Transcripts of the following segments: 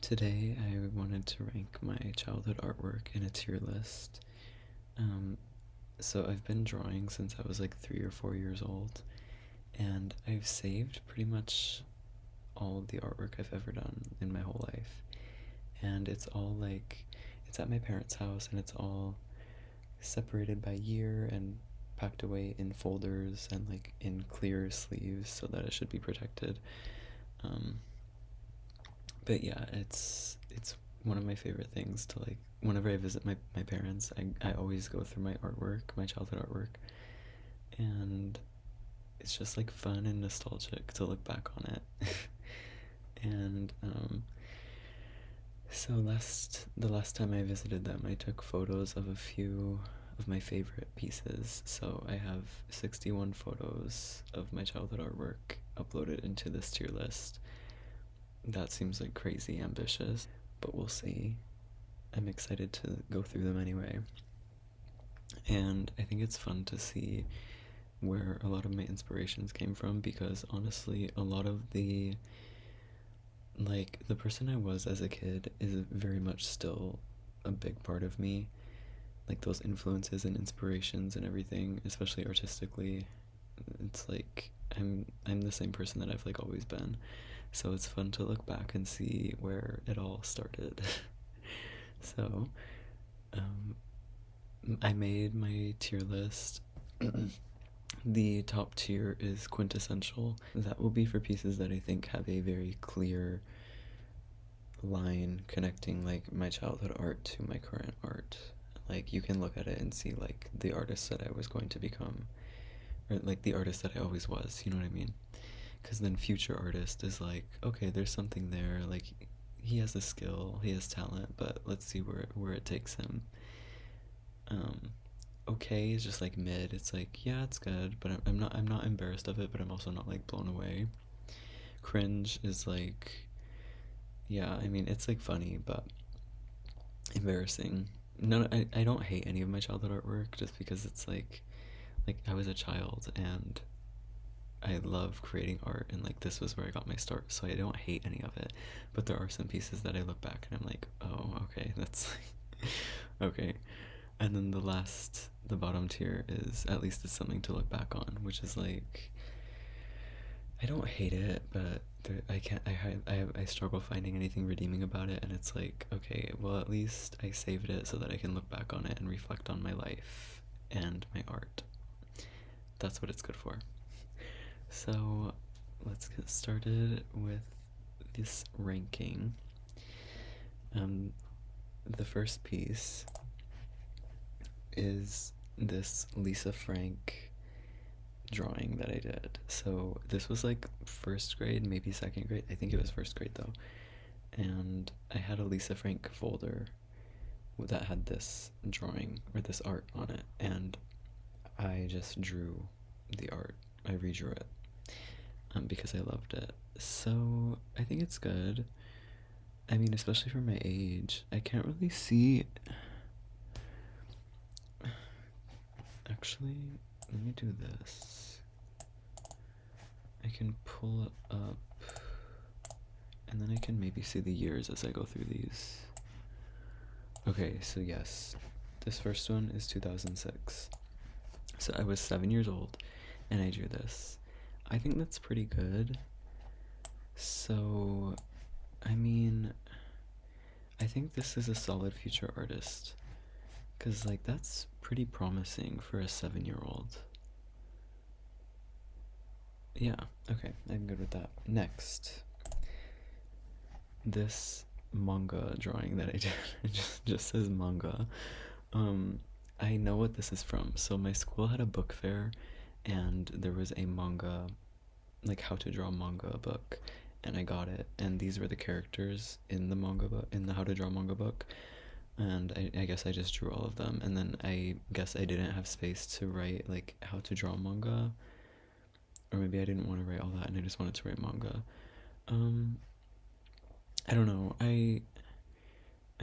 Today I wanted to rank my childhood artwork in a tier list. Um, so I've been drawing since I was like 3 or 4 years old, and I've saved pretty much all of the artwork I've ever done in my whole life. And it's all like, it's at my parents' house, and it's all separated by year and packed away in folders and like in clear sleeves so that it should be protected. Um, but yeah, it's one of my favorite things to like whenever I visit my parents, I always go through my artwork, my childhood artwork, and it's just like fun and nostalgic to look back on it. And so the last time I visited them, I took photos of a few of my favorite pieces. So I have 61 photos of my childhood artwork uploaded into this tier list. That seems like crazy ambitious, but we'll see. I'm excited to go through them anyway. And I think it's fun to see where a lot of my inspirations came from, because honestly, a lot of the person I was as a kid is very much still a big part of me. Like those influences and inspirations and everything, especially artistically. It's like I'm the same person that I've like always been. So it's fun to look back and see where it all started. So, um, I made my tier list. The top tier is quintessential. That will be for pieces that I think have a very clear line connecting like my childhood art to my current art. Like you can look at it and see like the artist that I was going to become, or like the artist that I always was, you know what I mean? Because then future artist is like, okay, there's something there, like he has a skill, he has talent, but let's see where it takes him. um okay is just like mid. It's like, yeah, it's good, but I'm not embarrassed of it, but I'm also not like blown away. Cringe is like, yeah, I mean it's like funny but embarrassing. No, I don't hate any of my childhood artwork, just because it's like I was a child and I love creating art, and like this was where I got my start, so I don't hate any of it. But there are some pieces that I look back and I'm like, oh, okay, that's like okay. And then the bottom tier is at least it's something to look back on, which is like I don't hate it, but I can't. I struggle finding anything redeeming about it, and it's like, okay, well at least I saved it so that I can look back on it and reflect on my life and my art. That's what it's good for. So let's get started with this ranking. Um, the first piece is this Lisa Frank drawing that I did. So this was like first grade, maybe second grade. I think it was first grade though. And I had a Lisa Frank folder that had this drawing or this art on it, and I just drew the art. I redrew it because I loved it. So I think it's good. I mean, especially for my age, I can't really see. Actually, let me do this. I can pull it up, and then I can maybe see the years as I go through these. Okay, so yes, this first one is 2006. So I was 7 years old, and I drew this. I think that's pretty good. So, I mean, I think this is a solid future artist, because like that's pretty promising for a 7-year-old. Yeah, okay, I'm good with that. Next, this manga drawing that I did, it just says manga. Um, I know what this is from. So my school had a book fair, and there was a manga, like how to draw manga book, and I got it. And these were the characters in the manga book, in the how to draw manga book. And I guess I just drew all of them. And then I guess I didn't have space to write like how to draw manga, or maybe I didn't want to write all that and I just wanted to write manga. Um, I don't know. I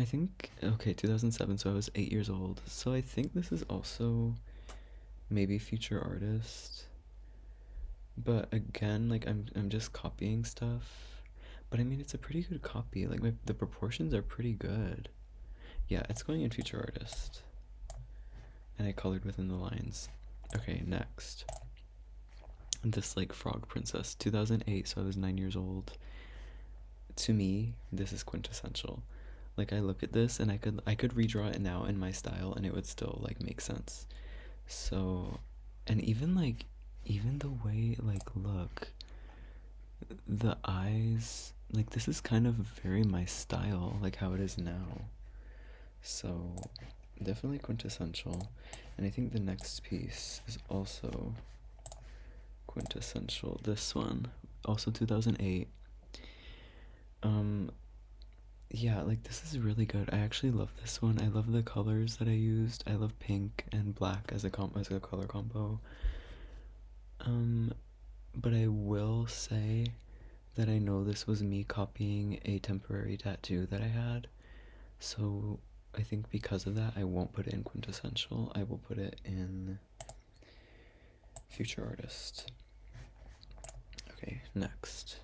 think, okay, 2007, so I was 8 years old. So I think this is also maybe future artist. But again, like I'm just copying stuff. But I mean, it's a pretty good copy. Like, the proportions are pretty good. Yeah, it's going in Future Artist. And I colored within the lines. Okay, next. This, like, frog princess. 2008, so I was 9 years old. To me, this is quintessential. Like, I look at this and I could redraw it now in my style and it would still, like, make sense. So, and even the way, like, look, the eyes, like, this is kind of very my style, like how it is now. So, definitely quintessential. And I think the next piece is also quintessential. This one, also 2008. Um, yeah, like, this is really good. I actually love this one. I love the colors that I used. I love pink and black as a color combo. But I will say that I know this was me copying a temporary tattoo that I had. So I think because of that, I won't put it in quintessential. I will put it in Future Artist. Okay, next.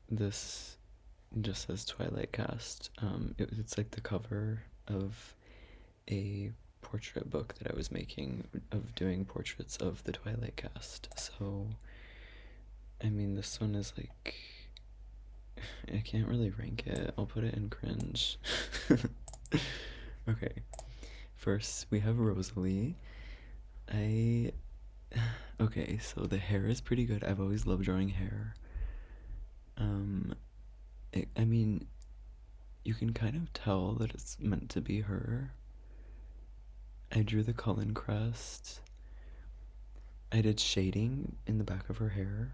This just says Twilight cast. It's like the cover of a portrait book that I was making of doing portraits of the Twilight cast. So, I mean, this one is like, I can't really rank it. I'll put it in cringe. Okay, first we have Rosalie. I okay, so the hair is pretty good. I've always loved drawing hair. I mean, you can kind of tell that it's meant to be her. I drew the Cullen crest. I did shading in the back of her hair.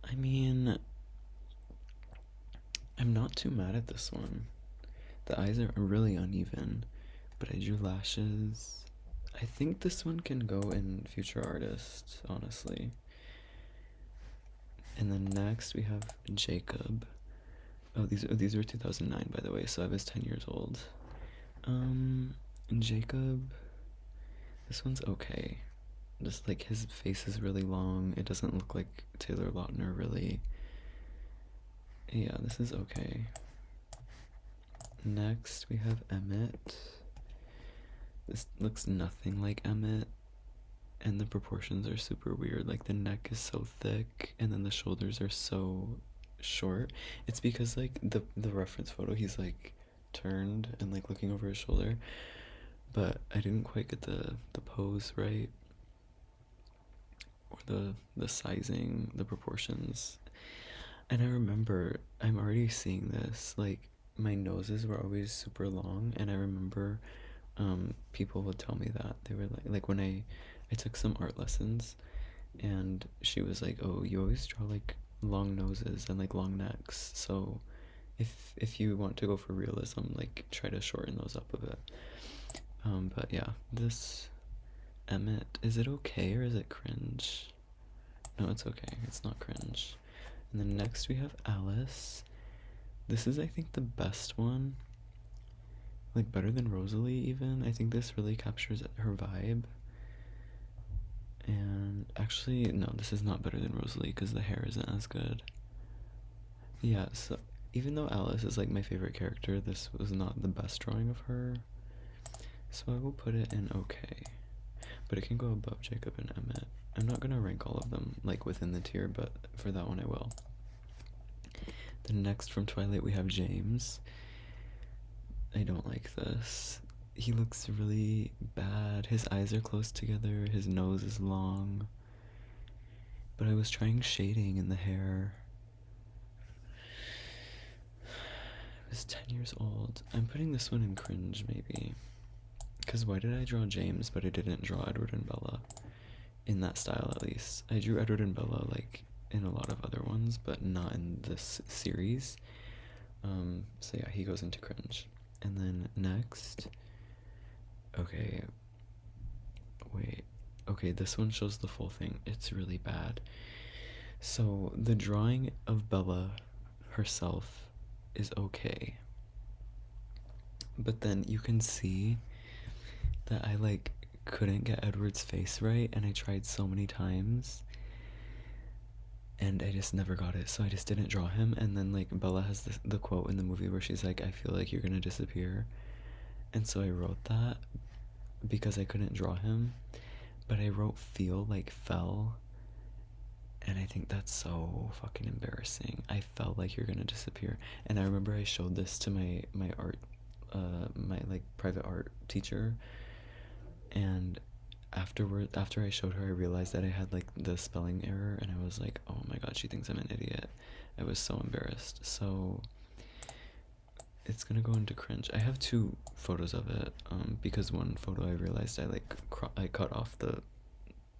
I mean, I'm not too mad at this one. The eyes are really uneven, but I drew lashes. I think this one can go in Future Artist, honestly. And then next we have Jacob. Oh, these were 2009, by the way, so I was 10 years old. Jacob, this one's okay. Just like his face is really long. It doesn't look like Taylor Lautner, really. Yeah, this is okay. Next, we have Emmett. This looks nothing like Emmett, and the proportions are super weird. Like, the neck is so thick, and then the shoulders are so short. It's because, like, the reference photo, he's, like, turned and, like, looking over his shoulder, but I didn't quite get the pose right, or the sizing, the proportions. And I remember, I'm already seeing this, like, my noses were always super long, and I remember people would tell me that. They were like when I took some art lessons, and she was like, oh, you always draw, like, long noses and, like, long necks, so if you want to go for realism, like, try to shorten those up a bit. But yeah, this Emmett, is it okay or is it cringe? No, it's okay. It's not cringe. And then next we have Alice. This is, I think, the best one. Like, better than Rosalie, even. I think this really captures her vibe. And actually, no, this is not better than Rosalie because the hair isn't as good. Yeah, so even though Alice is, like, my favorite character, this was not the best drawing of her. So I will put it in okay. But it can go above Jacob and Emmett. I'm not going to rank all of them, like, within the tier, but for that one I will. Then next from Twilight we have James. I don't like this. He looks really bad. His eyes are close together. His nose is long. But I was trying shading in the hair. I was 10 years old. I'm putting this one in cringe, maybe. Because why did I draw James, but I didn't draw Edward and Bella? In that style, at least. I drew Edward and Bella, like, in a lot of other ones, but not in this series. So yeah, he goes into cringe. And then next, okay, wait, okay, this one shows the full thing. It's really bad. So the drawing of Bella herself is okay, but then you can see that I, like, couldn't get Edward's face right, and I tried so many times. and I just never got it, so I just didn't draw him. And then like Bella has the quote in the movie where she's like, I feel like you're gonna disappear, and so I wrote that because I couldn't draw him, but I wrote feel like fell, and I think that's so fucking embarrassing. I felt like you're gonna disappear. And I remember I showed this to my art my like private art teacher, and after I showed her, I realized that I had like the spelling error, and I was like, oh my god, she thinks I'm an idiot. I was so embarrassed. So it's gonna go into cringe. I have two photos of it, because one photo I realized I cut off the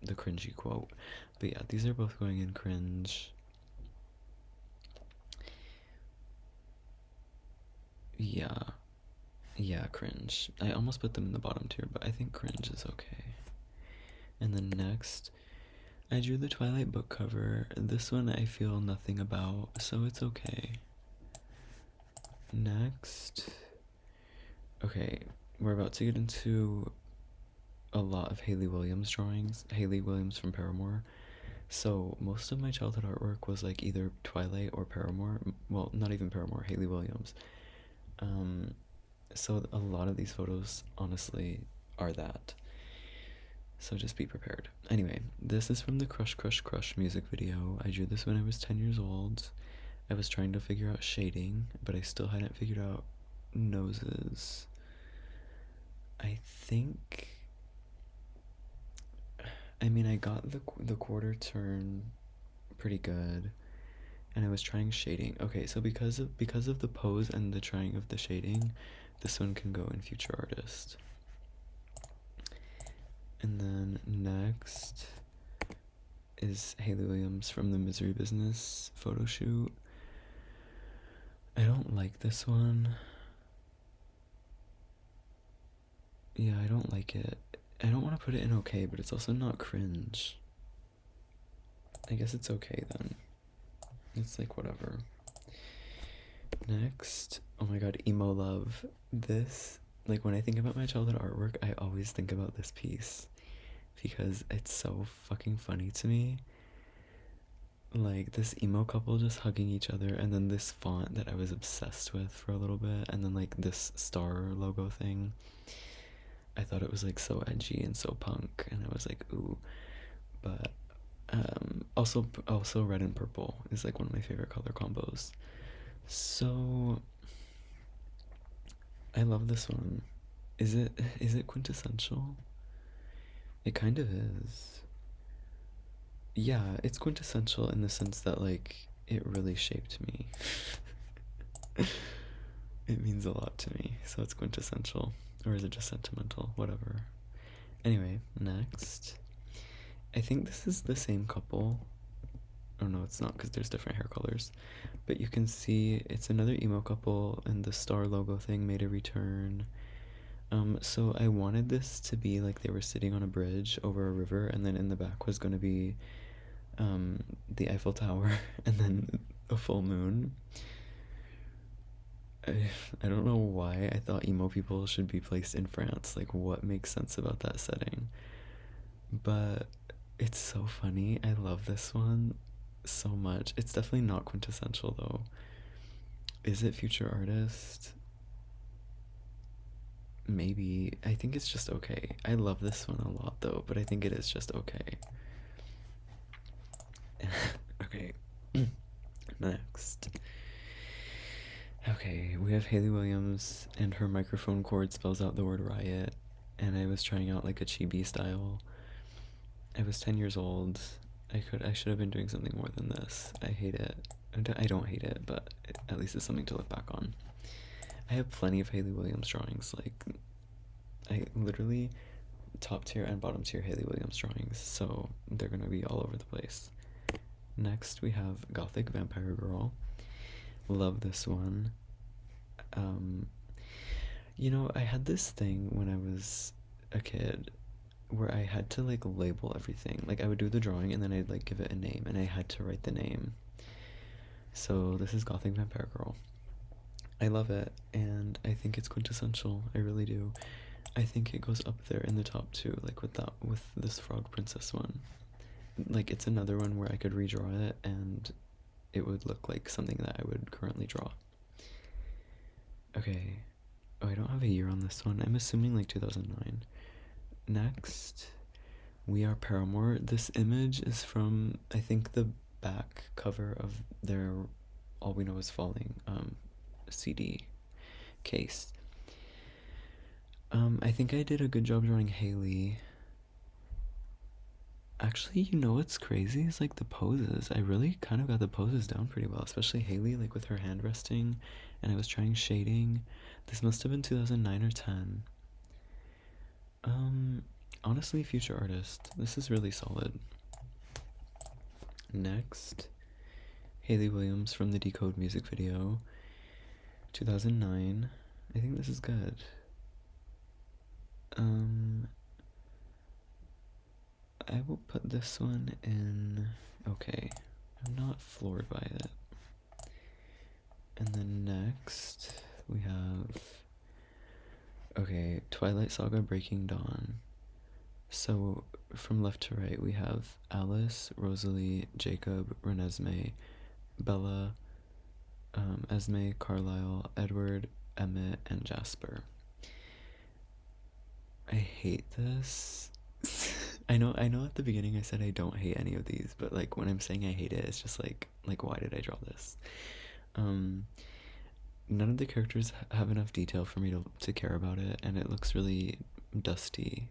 cringy quote. But yeah, these are both going in cringe. Yeah, cringe. I almost put them in the bottom tier, but I think cringe is okay. And then next, I drew the Twilight book cover. This one I feel nothing about, so it's okay. Next, okay, we're about to get into a lot of Hayley Williams drawings. Hayley Williams from Paramore. So most of my childhood artwork was like either Twilight or Paramore. Well, not even Paramore, Hayley Williams. So a lot of these photos, honestly, are that. So just be prepared. Anyway, this is from the Crush Crush Crush music video. I drew this when I was 10 years old. I was trying to figure out shading, but I still hadn't figured out noses. I think... I mean, I got the quarter turn pretty good, and I was trying shading. Okay, so because of the pose and the trying of the shading, this one can go in future artist. And then next is Hayley Williams from the Misery Business photo shoot. I don't like this one. Yeah, I don't like it. I don't want to put it in okay, but it's also not cringe. I guess it's okay then. It's like whatever. Next, oh my god, emo love. This, like when I think about my childhood artwork, I always think about this piece because it's so fucking funny to me. Like this emo couple just hugging each other, and then this font that I was obsessed with for a little bit, and then like this star logo thing. I thought it was like so edgy and so punk, and I was like, ooh. But also red and purple is like one of my favorite color combos. So I love this one. Is it quintessential? It kind of is. Yeah, it's quintessential in the sense that like it really shaped me. It means a lot to me, so it's quintessential. Or is it just sentimental? Whatever. Anyway, next. I think this is the same couple. Oh no, it's not because there's different hair colors. But you can see it's another emo couple, and the star logo thing made a return. So I wanted this to be like they were sitting on a bridge over a river, and then in the back was going to be the Eiffel Tower, and then a full moon. I don't know why I thought emo people should be placed in France. Like, what makes sense about that setting? But it's so funny. I love this one so much. It's definitely not quintessential, though. Is it future artist? Maybe. I think it's just okay. I love this one a lot, though, but I think it is just okay. Okay. Next. Okay, we have Hayley Williams, and her microphone cord spells out the word riot, and I was trying out like a chibi style. I was 10 years old. I should have been doing something more than this. I hate it. I don't hate it, but at least it's something to look back on. I have plenty of Hayley Williams drawings. Like, I literally top tier and bottom tier Hayley Williams drawings, so they're gonna be all over the place. Next, we have Gothic Vampire Girl. Love this one. You know, I had this thing when I was a kid where I had to like label everything. Like I would do the drawing and then I'd like give it a name, and I had to write the name. So this is Gothic Vampire Girl. I love it, and I think it's quintessential. I really do. I think it goes up there in the top two, like with this Frog Princess one. like it's another one where I could redraw it and it would look like something that I would currently draw. Okay. Oh, I don't have a year on this one. I'm assuming like 2009. Next, we are Paramore. This image is from, I think, the back cover of their All We Know Is Falling CD case. I think I did a good job drawing Haley. Actually, you know what's crazy is like the poses. I really kind of got the poses down pretty well, especially Haley, like with her hand resting, and I was trying shading. This must have been 2009 or 10. Honestly, future artist. This is really solid. Next, Haley Williams from the Decode music video, 2009. I think this is good. I will put this one in okay. I'm not floored by it. And then next we have okay, Twilight Saga Breaking Dawn. So from left to right we have Alice, Rosalie, Jacob, Renesmee, Bella, Esme, Carlisle, Edward, Emmett, and Jasper. I hate this. I know at the beginning I said I don't hate any of these, but like when I'm saying I hate it, it's just like why did I draw this? None of the characters have enough detail for me to care about it, and it looks really dusty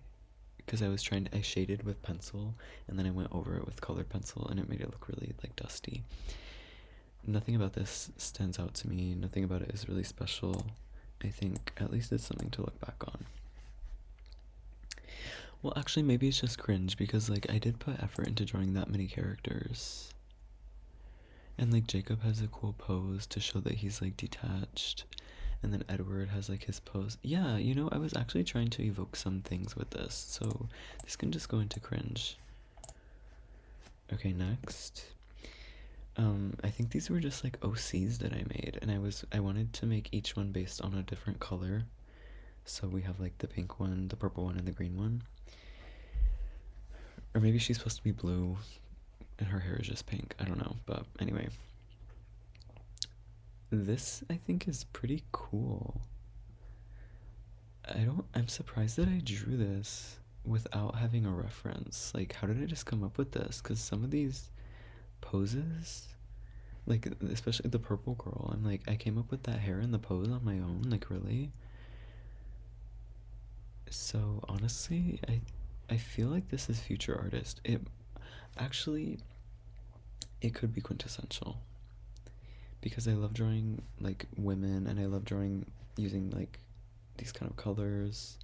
because I shaded with pencil and then I went over it with colored pencil and it made it look really like dusty. Nothing about this stands out to me. Nothing about it is really special. I think at least it's something to look back on. Well, actually, maybe it's just cringe because, like, I did put effort into drawing that many characters. And, like, Jacob has a cool pose to show that he's, like, detached. And then Edward has, like, his pose. Yeah, you know, I was actually trying to evoke some things with this. So this can just go into cringe. Okay, next. I think these were just, like, OCs that I made. And I wanted to make each one based on a different color. So we have, like, the pink one, the purple one, and the green one. Or maybe she's supposed to be blue and her hair is just pink. I don't know. But anyway. This, I think, is pretty cool. I'm surprised that I drew this without having a reference. Like, how did I just come up with this? Because some of these poses, like, especially the purple girl, I'm like, I came up with that hair and the pose on my own. Like, really? So, honestly, I feel like this is future artist. It could be quintessential because I love drawing like women and I love drawing using like these kind of colors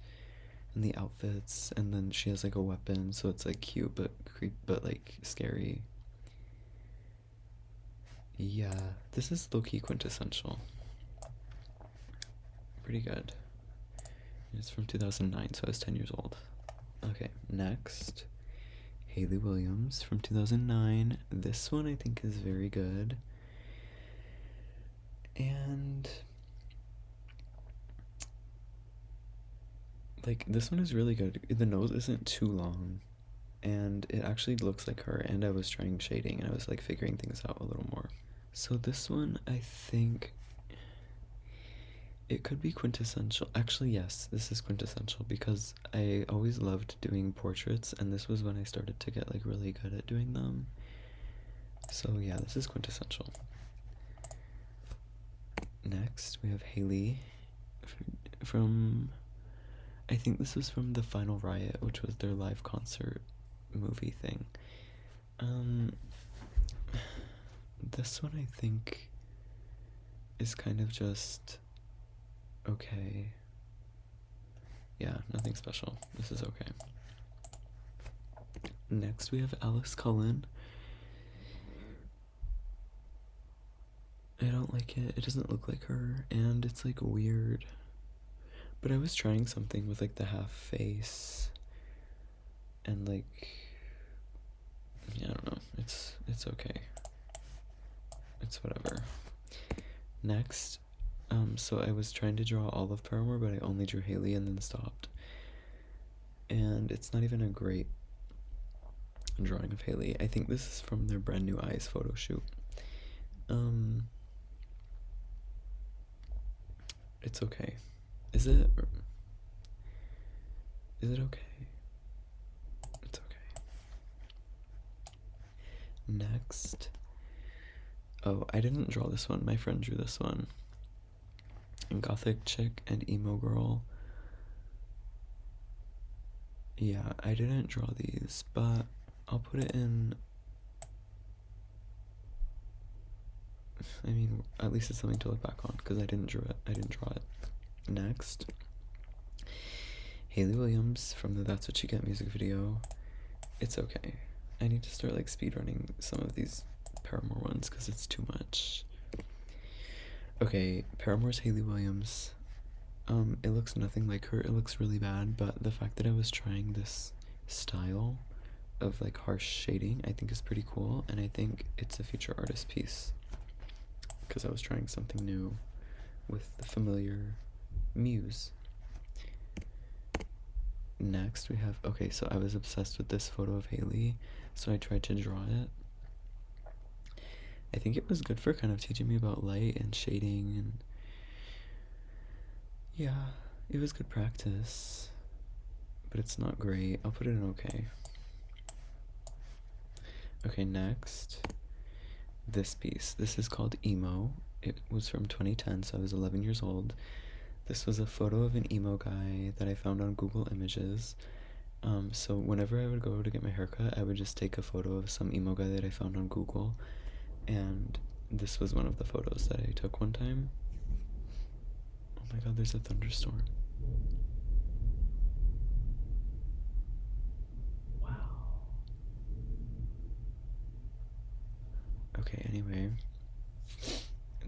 and the outfits, and then she has like a weapon, so it's like cute but like scary. Yeah, this is low-key quintessential. Pretty good. It's from 2009, so I was 10 years old. Okay, next, Haley Williams from 2009. This one I think is very good. And like this one is really good. The nose isn't too long and it actually looks like her, and I was trying shading and I was like figuring things out a little more. So this one I think it could be quintessential. Actually, yes, this is quintessential because I always loved doing portraits, and this was when I started to get like really good at doing them. So yeah, this is quintessential. Next, we have Haley from, I think this was from the Final Riot, which was their live concert movie thing. This one I think is kind of just okay. Yeah, nothing special. This is okay. Next we have Alice Cullen. I don't like it. It doesn't look like her, and it's like weird. But I was trying something with like the half face and like, yeah, I don't know. It's okay. It's whatever. Next, so I was trying to draw all of Paramore, but I only drew Haley and then stopped. And it's not even a great drawing of Haley. I think this is from their brand new Eyes photo shoot. It's okay. Is it? Is it okay? It's okay. Next. Oh, I didn't draw this one. My friend drew this one. Gothic chick and emo girl. Yeah, I didn't draw these, but I'll put it in. I mean, at least it's something to look back on because I didn't draw it. Next, Hayley Williams from the That's What You Get music video. It's okay. I need to start like speedrunning some of these Paramore ones because it's too much. Okay, Paramore's Hayley Williams. It looks nothing like her. It looks really bad, but the fact that I was trying this style of like harsh shading, I think is pretty cool, and I think it's a future artist piece because I was trying something new with the familiar muse. Next we have, okay, so I was obsessed with this photo of Hayley, so I tried to draw it. I think it was good for kind of teaching me about light and shading, and yeah, it was good practice, but it's not great. I'll put it in okay. Okay, next, this piece. This is called Emo. It was from 2010, so I was 11 years old. This was a photo of an emo guy that I found on Google Images. So whenever I would go to get my haircut, I would just take a photo of some emo guy that I found on Google, and this was one of the photos that I took one time. Oh my god, there's a thunderstorm. Wow. Okay, anyway.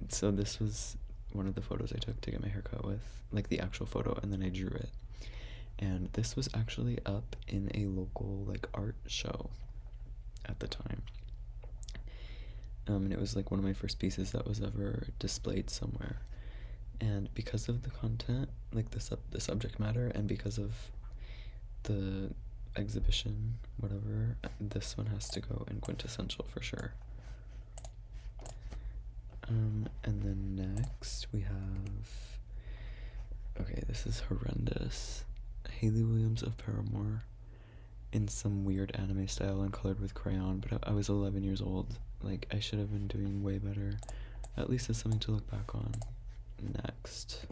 So this was one of the photos I took to get my haircut with, like the actual photo, and then I drew it. And this was actually up in a local like art show at the time. And it was like one of my first pieces that was ever displayed somewhere. And because of the content, like the subject matter, and because of the exhibition, whatever, this one has to go in quintessential for sure. And then next we have, okay, this is horrendous. Hayley Williams of Paramore in some weird anime style and colored with crayon, but I was 11 years old. Like, I should have been doing way better. At least it's something to look back on. Next,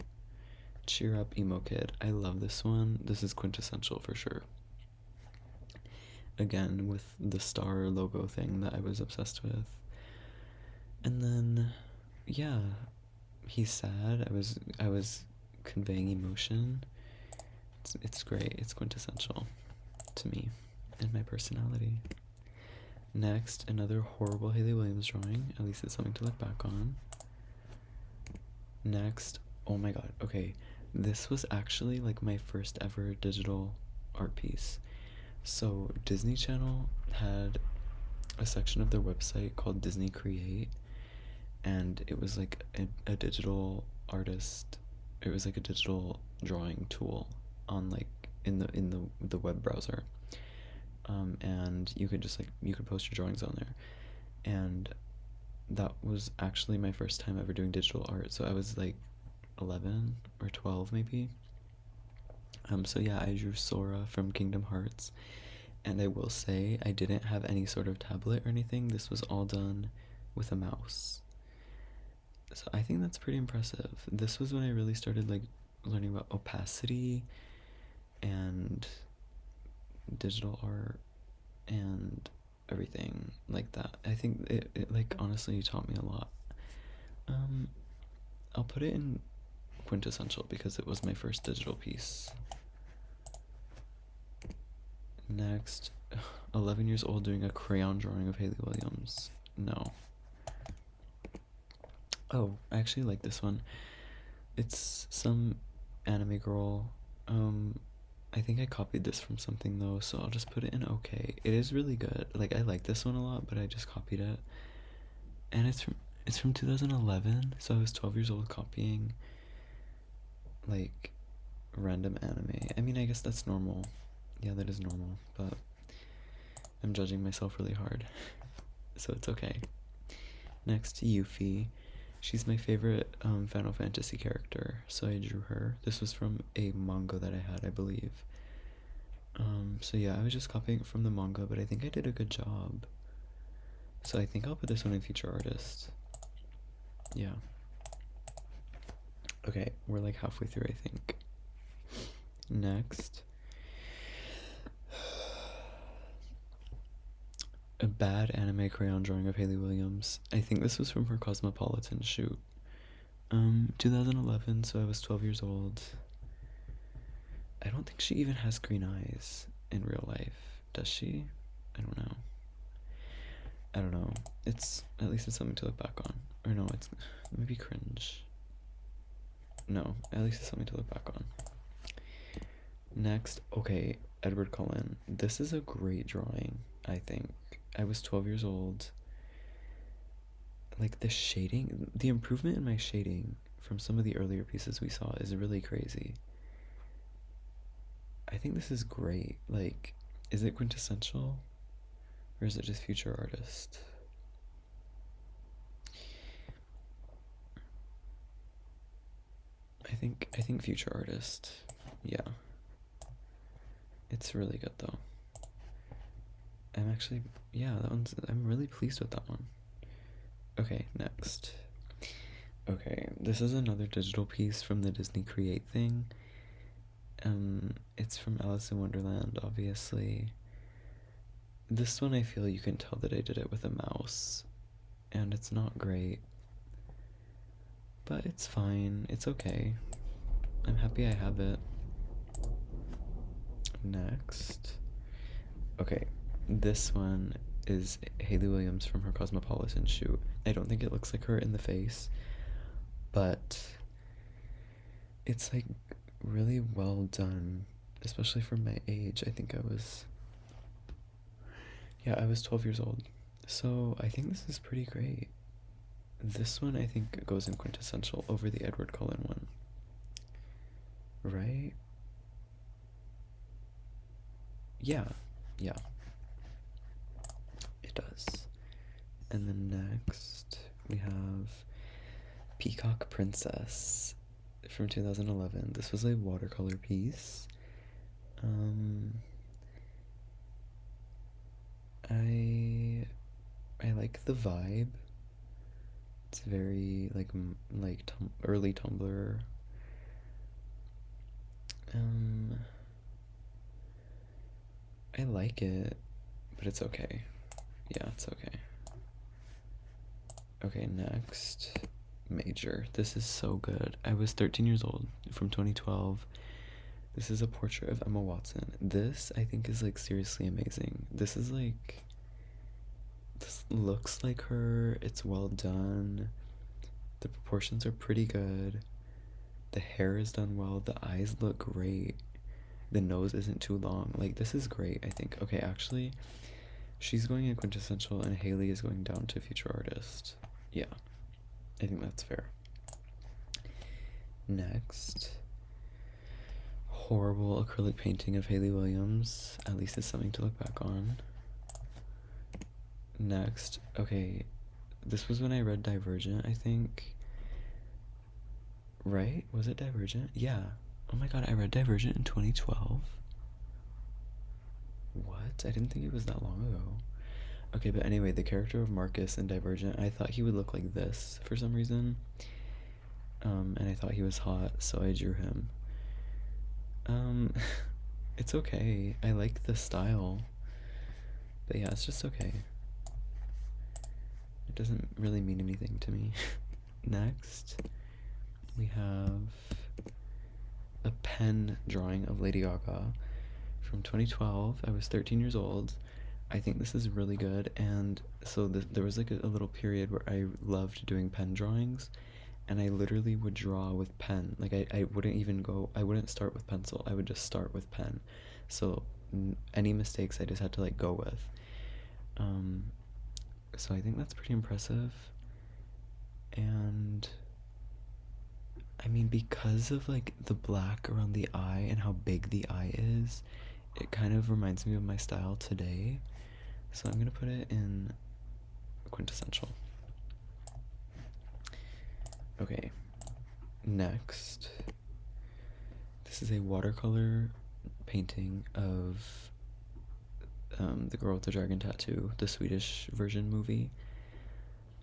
Cheer Up Emo Kid. I love this one. This is quintessential for sure. Again, with the star logo thing that I was obsessed with. And then, yeah, he's sad. I was conveying emotion. It's great. It's quintessential to me and my personality. Next, another horrible Hayley Williams drawing. At least it's something to look back on. Next, oh my god, okay. This was actually like my first ever digital art piece. So Disney Channel had a section of their website called Disney Create, and it was like a digital artist. It was like a digital drawing tool on like in the web browser. And you could just like, you could post your drawings on there. And that was actually my first time ever doing digital art. So I was like 11 or 12 maybe. So yeah, I drew Sora from Kingdom Hearts. And I will say, I didn't have any sort of tablet or anything. This was all done with a mouse. So I think that's pretty impressive. This was when I really started like learning about opacity and digital art and everything like that. I think it like honestly taught me a lot. I'll put it in quintessential because it was my first digital piece. Next, 11 years old doing a crayon drawing of Hayley Williams. No. Oh, I actually like this one. It's some anime girl. I think I copied this from something though, so I'll just put it in okay. It is really good. Like, I like this one a lot, but I just copied it. And it's from 2011, so I was 12 years old copying like random anime. I mean, I guess that's normal. Yeah, that is normal, but I'm judging myself really hard, so it's okay. Next, Yuffie. She's my favorite Final Fantasy character, so I drew her. This was from a manga that I had, I believe. So yeah, I was just copying it from the manga, but I think I did a good job. So I think I'll put this one in feature artist. Yeah. Okay, we're like halfway through, I think. Next. A bad anime crayon drawing of Hayley Williams. I think this was from her Cosmopolitan shoot. 2011, so I was 12 years old. I don't think she even has green eyes in real life. Does she? I don't know. I don't know. At least it's something to look back on. Or no, it's maybe cringe. No, at least it's something to look back on. Next, okay, Edward Cullen. This is a great drawing, I think. I was 12 years old. Like the shading, the improvement in my shading from some of the earlier pieces we saw is really crazy. I think this is great. Like, is it quintessential? Or is it just future artist? I think future artist. Yeah. It's really good though. I'm actually, yeah, I'm really pleased with that one. Okay, next. Okay, this is another digital piece from the Disney Create thing. It's from Alice in Wonderland, obviously. This one I feel you can tell that I did it with a mouse, and it's not great. But it's fine, it's okay. I'm happy I have it. Next. Okay, this one is Hayley Williams from her Cosmopolitan shoot. I don't think it looks like her in the face, but it's like really well done, especially for my age. I think I was 12 years old. So I think this is pretty great. This one I think goes in quintessential over the Edward Cullen one. Right? Yeah. It does. And then next we have Peacock Princess from 2011. This was a watercolor piece. I like the vibe. It's very like early Tumblr. I like it, but it's okay. Yeah, it's okay. Okay, next. Major. This is so good. I was 13 years old from 2012. This is a portrait of Emma Watson. This, I think, is like seriously amazing. This looks like her. It's well done. The proportions are pretty good. The hair is done well. The eyes look great. The nose isn't too long. Like, this is great, I think. Okay, actually, she's going in quintessential and Hayley is going down to future artist. Yeah, I think that's fair. Next. Horrible acrylic painting of Hayley Williams. At least it's something to look back on. Next. Okay, this was when I read Divergent, I think. Right? Was it Divergent? Yeah. Oh my god, I read Divergent in 2012. What? I didn't think it was that long ago. Okay, but anyway, the character of Marcus in Divergent, I thought he would look like this for some reason. And I thought he was hot, so I drew him. It's okay. I like the style. But yeah, it's just okay. It doesn't really mean anything to me. Next, we have a pen drawing of Lady Gaga from 2012. I was 13 years old. I think this is really good, and so there was like a little period where I loved doing pen drawings, and I literally would draw with pen. Like I wouldn't start with pencil, I would just start with pen. So any mistakes I just had to like go with. So I think that's pretty impressive. And I mean, because of like the black around the eye and how big the eye is, it kind of reminds me of my style today. So I'm gonna put it in quintessential. Okay, next. This is a watercolor painting of The Girl with the Dragon Tattoo, the Swedish version movie.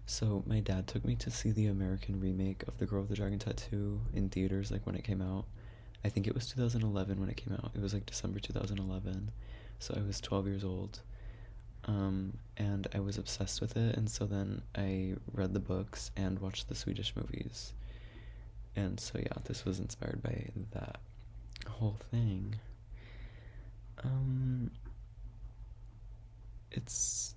So my dad took me to see the American remake of The Girl with the Dragon Tattoo in theaters, like when it came out. I think it was 2011 when it came out. It was like December 2011. So I was 12 years old. And I was obsessed with it, and so then I read the books and watched the Swedish movies. And so yeah, this was inspired by that whole thing. It's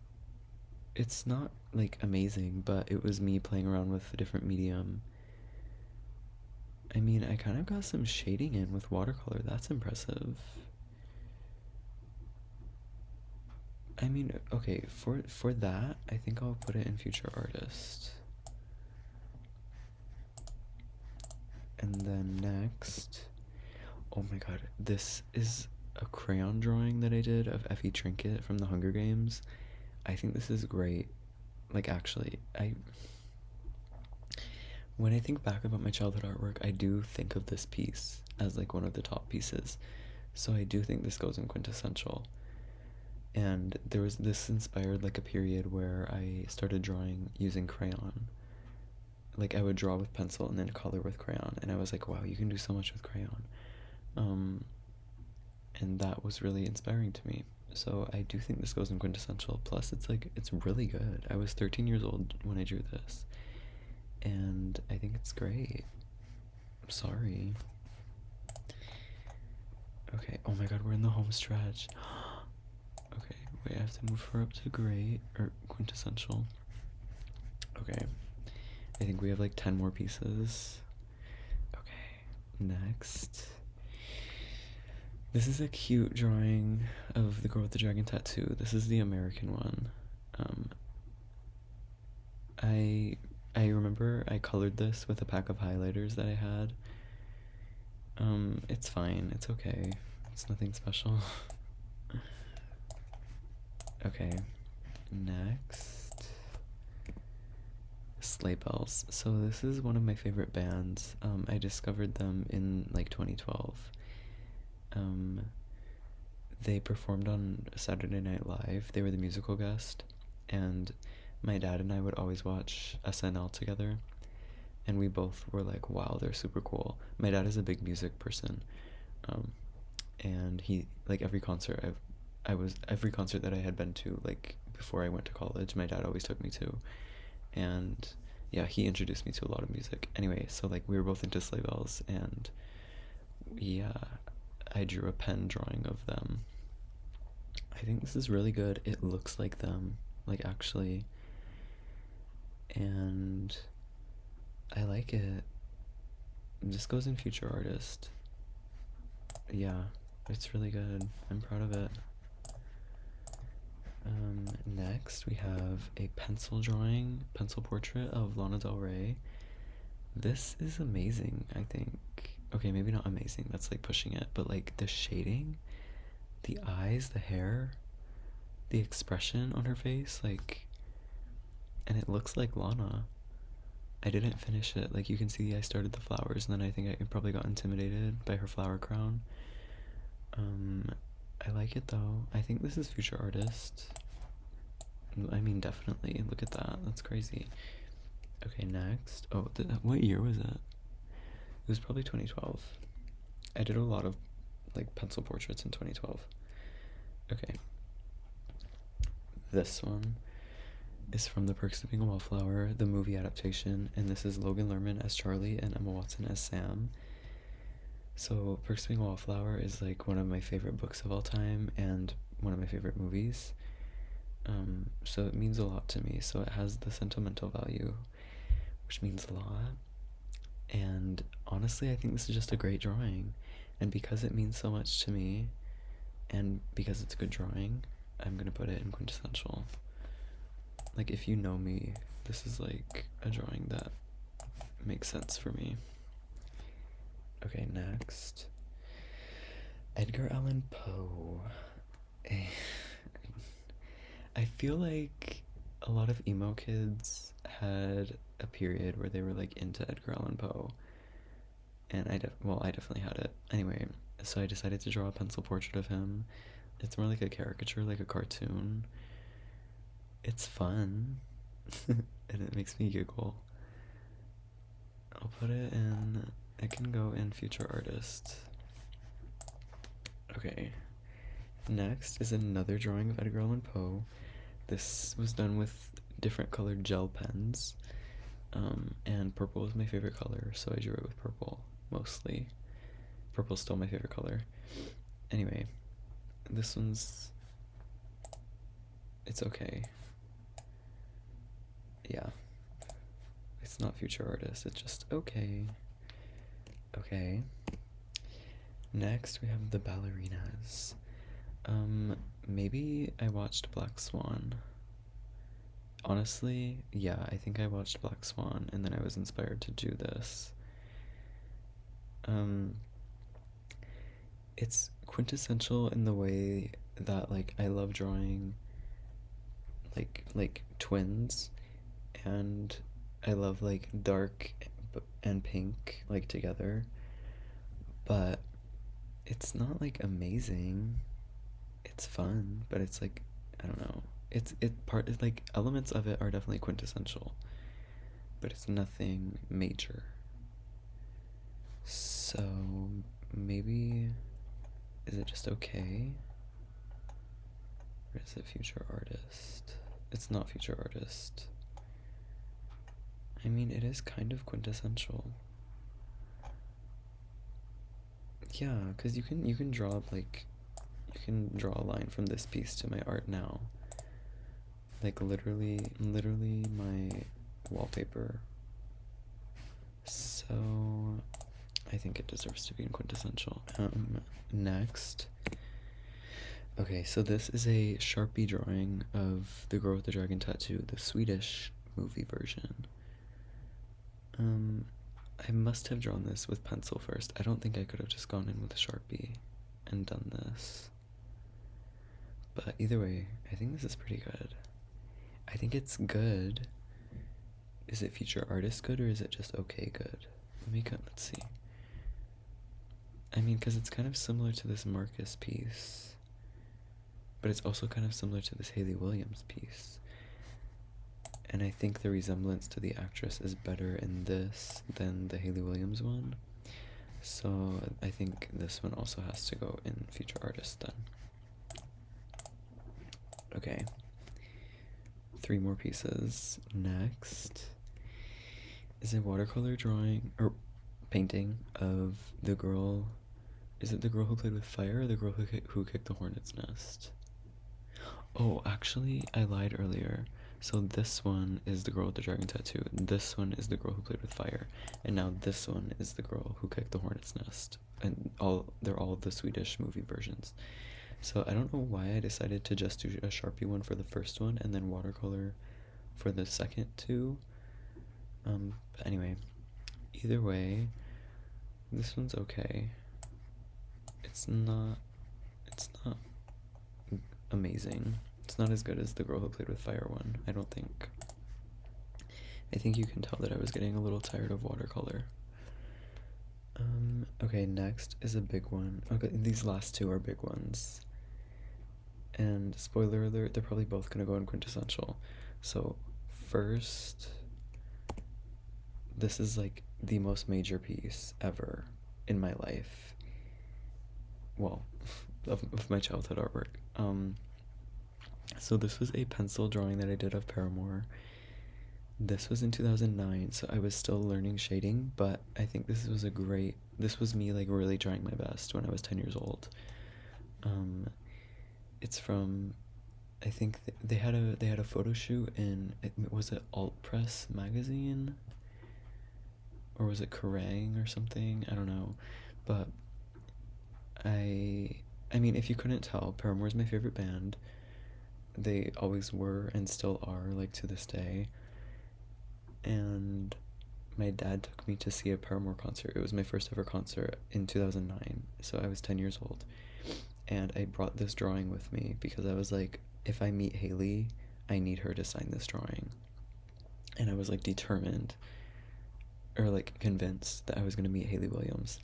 not like amazing, but it was me playing around with a different medium. I mean, I kind of got some shading in with watercolor. That's impressive. I mean, okay, for that, I think I'll put it in future artist. And then next, oh my god, this is a crayon drawing that I did of Effie Trinket from the Hunger Games. I think this is great. Like, actually, when I think back about my childhood artwork, I do think of this piece as like one of the top pieces. So I do think this goes in quintessential. And this inspired like a period where I started drawing using crayon. Like, I would draw with pencil and then color with crayon, and I was like, wow, you can do so much with crayon. And that was really inspiring to me. So I do think this goes in quintessential. Plus, it's really good. I was 13 years old when I drew this, and I think it's great. I'm sorry. Okay, oh my god, we're in the home stretch. Okay, wait, I have to move her up to great, or quintessential. Okay, I think we have like 10 more pieces. Okay, next. This is a cute drawing of the girl with the dragon tattoo. This is the American one. I remember I colored this with a pack of highlighters that I had. It's fine. It's okay. It's nothing special. Okay, next. Sleigh Bells. So this is one of my favorite bands. I discovered them in like 2012. They performed on Saturday Night Live. They were the musical guest, and my dad and I would always watch SNL together, and we both were like, wow, they're super cool. My dad is a big music person, and he, like, every concert that I had been to, like, before I went to college, my dad always took me to, and yeah, he introduced me to a lot of music. Anyway, so like we were both into Sleigh Bells, and yeah, I drew a pen drawing of them. I think this is really good. It looks like them, like, actually, and I like it. This goes in future artist. Yeah, it's really good. I'm proud of it. Next we have a pencil portrait of Lana Del Rey. This is amazing, I think. Okay, maybe not amazing, that's like pushing it, but like the shading, the eyes, the hair, the expression on her face, like, and it looks like Lana. I didn't finish it. Like, you can see I started the flowers, and then I think I probably got intimidated by her flower crown. I like it though. I think this is future artist. I mean, definitely. Look at that. That's crazy. Okay, next. Oh, what year was it? It was probably 2012. I did a lot of like pencil portraits in 2012. Okay. This one is from The Perks of Being a Wallflower, the movie adaptation, and this is Logan Lerman as Charlie and Emma Watson as Sam. So Perks of Being a Wallflower is like one of my favorite books of all time and one of my favorite movies. So it means a lot to me. So it has the sentimental value, which means a lot. And honestly, I think this is just a great drawing. And because it means so much to me, and because it's a good drawing, I'm gonna put it in quintessential. Like, if you know me, this is like a drawing that makes sense for me. Okay, next. Edgar Allan Poe. I feel like a lot of emo kids had a period where they were like into Edgar Allan Poe, and I definitely had it. Anyway, so I decided to draw a pencil portrait of him. It's more like a caricature, like a cartoon. It's fun, and it makes me giggle. I'll put it in. It can go in future artist. Okay. Next is another drawing of Edgar Allan Poe. This was done with different colored gel pens. And purple is my favorite color, so I drew it with purple mostly. Purple's still my favorite color. Anyway, this one's. It's okay. Yeah. It's not future artist, it's just okay. Okay. Next, we have the ballerinas. Maybe I watched Black Swan. Honestly, yeah, I think I watched Black Swan and then I was inspired to do this. It's quintessential in the way that like I love drawing like twins, and I love like dark and pink like together, but it's not like amazing. It's fun, but it's like I don't know. It's like elements of it are definitely quintessential, but it's nothing major. So maybe is it just okay? Or is it future artist? It's not future artist. I mean, it is kind of quintessential. Yeah, because you can draw like you can draw a line from this piece to my art now. Like literally my wallpaper. So I think it deserves to be in quintessential. Next. Okay, so this is a Sharpie drawing of the girl with the dragon tattoo, the Swedish movie version. I must have drawn this with pencil first. I don't think I could have just gone in with a Sharpie and done this. But either way, I think this is pretty good. I think it's good. Is it future artist good or is it just okay good? Let's see. I mean, because it's kind of similar to this Marcus piece, but it's also kind of similar to this Hayley Williams piece. And I think the resemblance to the actress is better in this than the Hayley Williams one. So I think this one also has to go in future artist then. Okay. 3 more pieces. Next is a watercolor drawing or painting of the girl. Is it the girl who played with fire or the girl who kicked the hornet's nest? Oh, actually, I lied earlier. So this one is the girl with the dragon tattoo. This one is the girl who played with fire. And now this one is the girl who kicked the hornet's nest. And they're all the Swedish movie versions. So I don't know why I decided to just do a Sharpie one for the first one and then watercolor for the second two. But anyway, either way, this one's okay. It's not amazing. It's not as good as the girl who played with fire one, I don't think. I think you can tell that I was getting a little tired of watercolor. Okay, next is a big one. Okay, these last 2 are big ones. And spoiler alert, they're probably both gonna go in quintessential. So first, this is like the most major piece ever in my life. Well, of my childhood artwork. So this was a pencil drawing that I did of Paramore. This was in 2009, so I was still learning shading, but I think this was me like really trying my best when I was 10 years old. It's from, I think they had a photo shoot in, was it Alt Press magazine? Or was it Kerrang or something? I don't know. But I mean, if you couldn't tell, Paramore's my favorite band. They always were and still are, like, to this day. And my dad took me to see a Paramore concert. It was my first ever concert in 2009, so I was 10 years old. And I brought this drawing with me because I was like, if I meet Haley, I need her to sign this drawing. And I was like determined, or like convinced, that I was going to meet Haley Williams.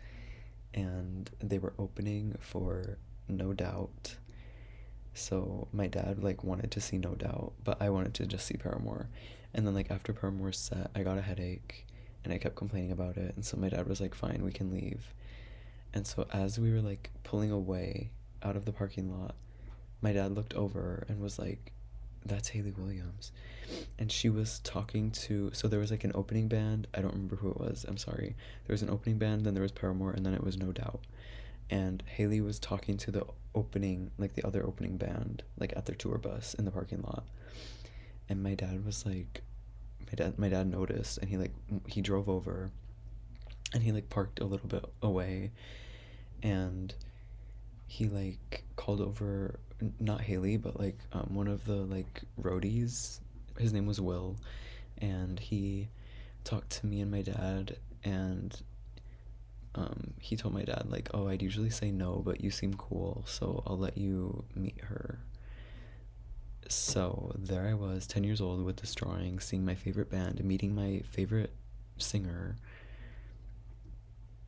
And they were opening for No Doubt. So my dad like wanted to see No Doubt, but I wanted to just see Paramore. And then like after Paramore's set, I got a headache and I kept complaining about it. And so my dad was like, fine, we can leave. And so as we were like pulling away out of the parking lot, my dad looked over and was like, that's Haley Williams. And she was talking to, so there was like an opening band. I don't remember who it was. I'm sorry. There was an opening band, then there was Paramore, and then it was No Doubt. And Haley was talking to the opening, like the other opening band, like at their tour bus in the parking lot. And my dad was like, my dad noticed, and he drove over, and he like parked a little bit away, and he like called over, not Haley, but like one of the like roadies. His name was Will, and he talked to me and my dad, and he told my dad like, oh, I'd usually say no, but you seem cool, so I'll let you meet her. So there I was, 10 years old, with this drawing, seeing my favorite band, meeting my favorite singer,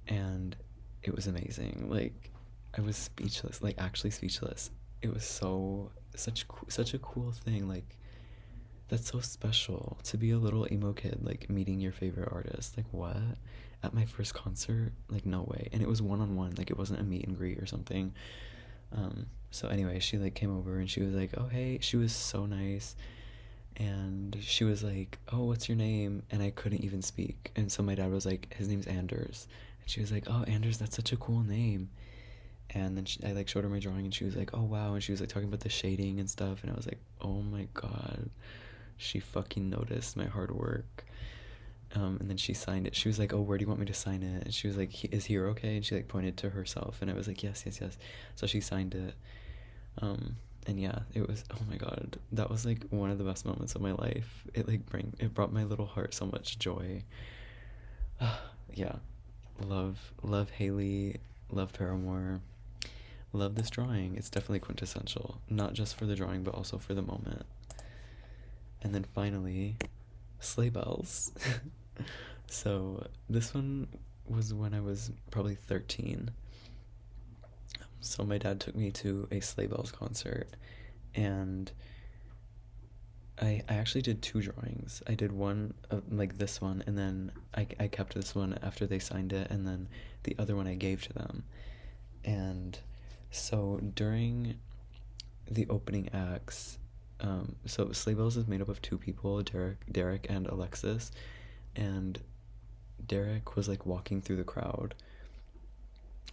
and it was amazing. Like, I was speechless, like actually speechless. It was such a cool thing. Like, that's so special to be a little emo kid, like meeting your favorite artist. Like, what? At my first concert? Like, no way. And it was one-on-one, like it wasn't a meet and greet or something. So anyway, she like came over and she was like, oh hey, she was so nice. And she was like, oh, what's your name? And I couldn't even speak. And so my dad was like, his name's Anders. And she was like, oh, Anders, that's such a cool name. And then I like showed her my drawing and she was like, oh wow. And she was like talking about the shading and stuff. And I was like, oh my god, she fucking noticed my hard work. And then she signed it. She was like, oh, where do you want me to sign it? And she was like, is here okay? And she like pointed to herself, and I was like, yes, yes, yes. So she signed it. And yeah, it was, oh my god, that was like one of the best moments of my life. It brought my little heart so much joy. Yeah, love Haley, love Paramore, love this drawing. It's definitely quintessential, not just for the drawing but also for the moment. And then finally, sleigh bells. So this one was when I was probably 13. So my dad took me to a sleigh bells concert, and I actually did two drawings. I did one like this one, and then I kept this one after they signed it, and then the other one I gave to them. And so during the opening acts, so Sleigh Bells is made up of two people, Derek and Alexis, and Derek was like walking through the crowd,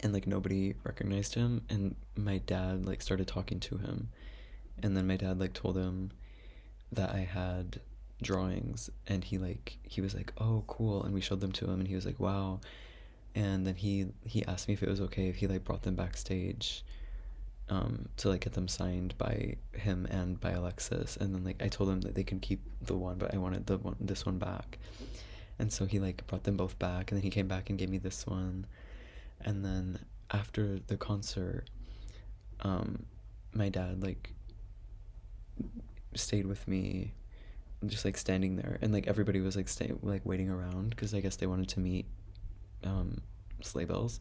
and like nobody recognized him, and my dad like started talking to him, and then my dad like told him that I had drawings, and he was like, oh cool, and we showed them to him, and he was like, wow. And then he asked me if it was okay if he like brought them backstage to like get them signed by him and by Alexis. And then like I told him that they can keep the one, but I wanted this one back. And so he like brought them both back, and then he came back and gave me this one. And then after the concert, my dad like stayed with me, just like standing there, and like everybody was like waiting around because I guess they wanted to meet Sleigh Bells.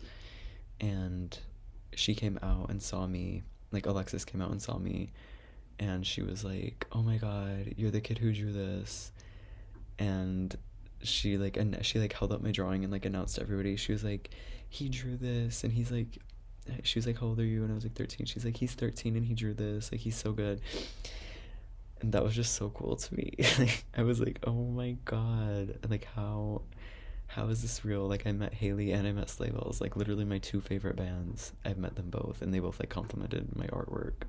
And she came out and saw me, like Alexis came out and saw me, and she was like, oh my god, you're the kid who drew this. And she held up my drawing and like announced to everybody. She was like, he drew this, and he's like, she was like, how old are you? And I was like, 13. She's like, he's 13 and he drew this, like he's so good. And that was just so cool to me. I was like, oh my god, like how is this real? Like I met Haley and I met Sleigh Bells, like literally my two favorite bands. I've met them both, and they both like complimented my artwork.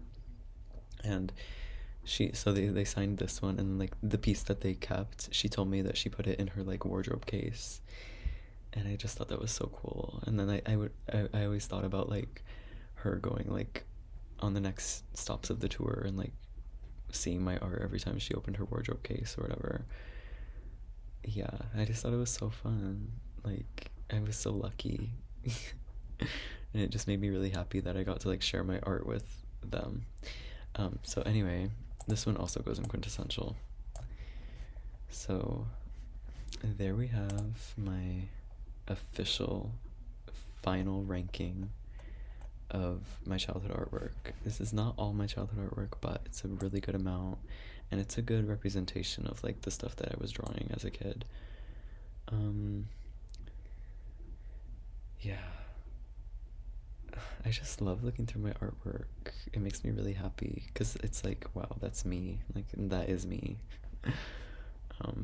And they signed this one, and like the piece that they kept, she told me that she put it in her like wardrobe case, and I just thought that was so cool. And then I always thought about like her going like on the next stops of the tour and like seeing my art every time she opened her wardrobe case or whatever. Yeah, I just thought it was so fun. Like, I was so lucky. And it just made me really happy that I got to like share my art with them. So anyway, this one also goes in quintessential. So there we have my official final ranking of my childhood artwork. This is not all my childhood artwork, but it's a really good amount, and it's a good representation of like the stuff that I was drawing as a kid. Yeah, I just love looking through my artwork. It makes me really happy because it's like, wow, that's me. Like, that is me.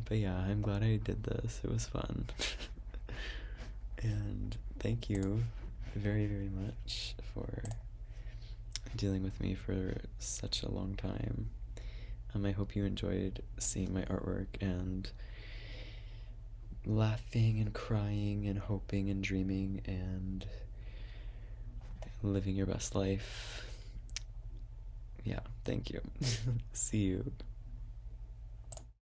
But yeah, I'm glad I did this. It was fun. And thank you very, very much for dealing with me for such a long time. I hope you enjoyed seeing my artwork and laughing and crying and hoping and dreaming and living your best life. Yeah, thank you. See you.